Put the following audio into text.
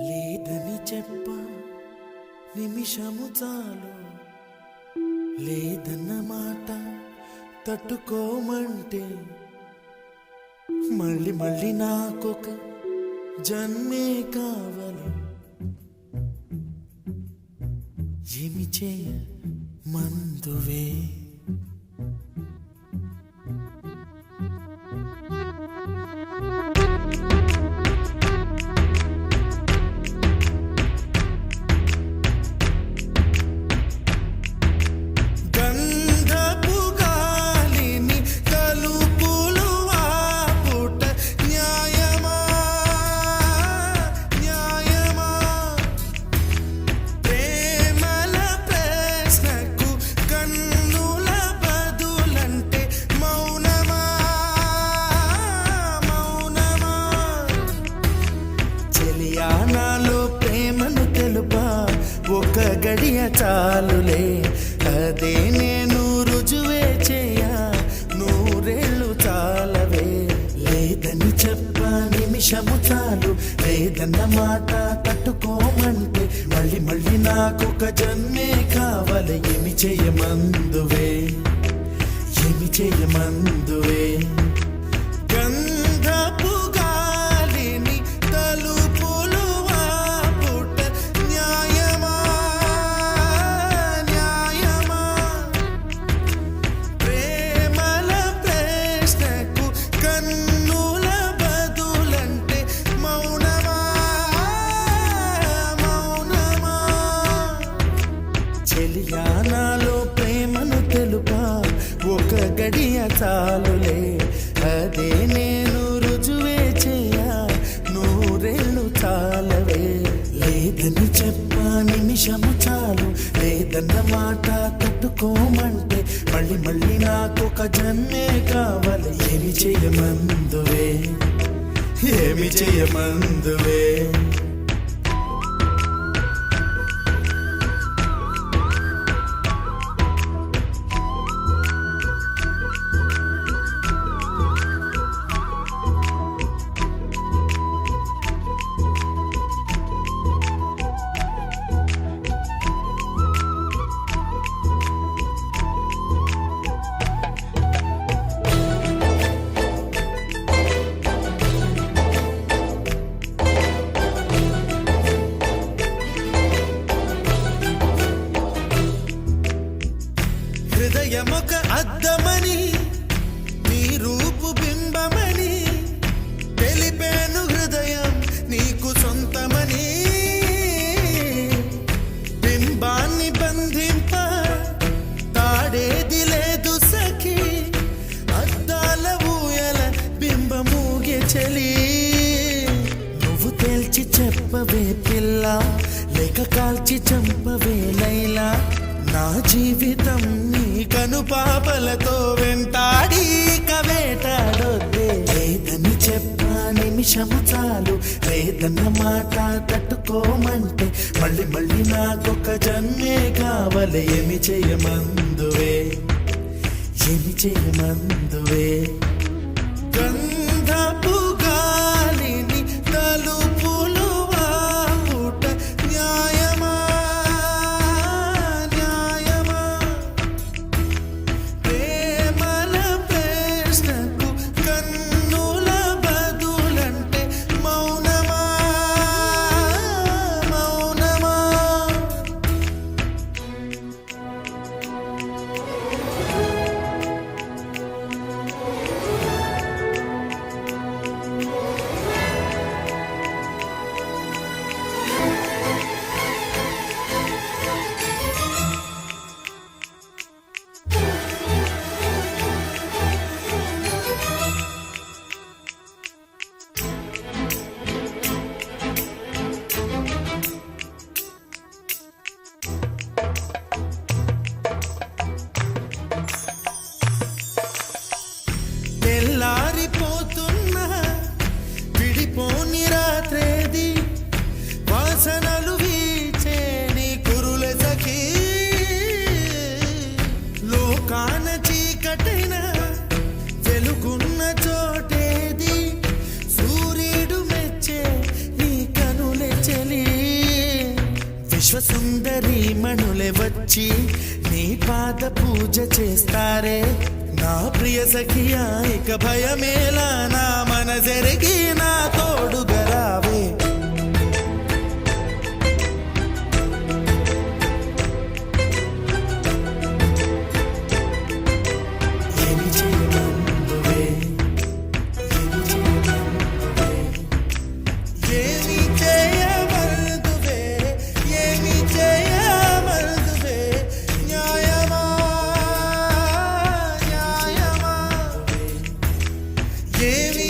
లేదని చెప్ప నిమిషము చాలు, లేదన్న మాట తట్టుకోమంటే మళ్ళీ మళ్ళీ నాకొక జన్మే కావాలి. ఏమి చేయ మందువే నాలో ప్రేమను తెలుపా ఒక గడియ చాలులే, అదే నేను రుజువే చేయ నూరేళ్ళు చాలవే. లేదని చెప్ప నిమిషము చాలు, లేదన్న మాట తట్టుకోమంటే మళ్ళీ మళ్ళీ నాకొక జన్మే కావాలి. ఏమి చేయమందువే, ఏమి చేయమందువే. గంధపు గాలిని తలుపులు ఆపుట న్యాయమా, న్యాయమా. ప్రేమల ప్రశ్నకు కన్నుల బదులంటే మౌనమా, మౌనమా. చెలియా నాలో ప్రేమను తెలుపా ఒక గడియ చాలులే, అదే నేను రుజువే చేయ నూరేళ్ళు చాలవే. లేదని చెప్ప నిమిషము చాలు, లేదన్న మాట తట్టుకోమంటే మళ్ళీ మళ్ళీ నాకొక జన్మే కావాలి. ఏమి చేయమందువే, ఏమి చేయమందువే. హృదయమొక అద్దమని, నీ రూపు బింబమని తెలిపేను హృదయం నీకు సొంతమని. బింబాన్ని బంధింప తాడేది లేదు సఖి, అద్దాల ఊయల బింబమూగే చలి. నువ్వు తేల్చి చెప్పవే పిల్ల, లేక కాల్చి చంపవే లైలా. నా జీవితం నీ కనుపాపలతో వెంటాడి కవేటాడొద్దే. లేదని చెప్ప నిమిషము చాలు, లేదన్న మాట తట్టుకోమంటే మళ్ళీ మళ్ళీ నాకొక జన్మే కావాలి. ఏమి చేయమందువే, ఏమి చేయమందువే. గంధపు గాలిని తలుపులు ఆపుట న్యాయమా, విశ్వసుందరి మణులే వచ్చి నీ పాద పూజ చేస్తారే నా ప్రియ సఖియా ఇక భయమేలా నా మనసెరిగి నా తోడుగా రావే ఏమి చేయమందువే ఏమి చేయమందువే ఏమి చేయమందువే న్యాయమా న్యాయమా ఏమి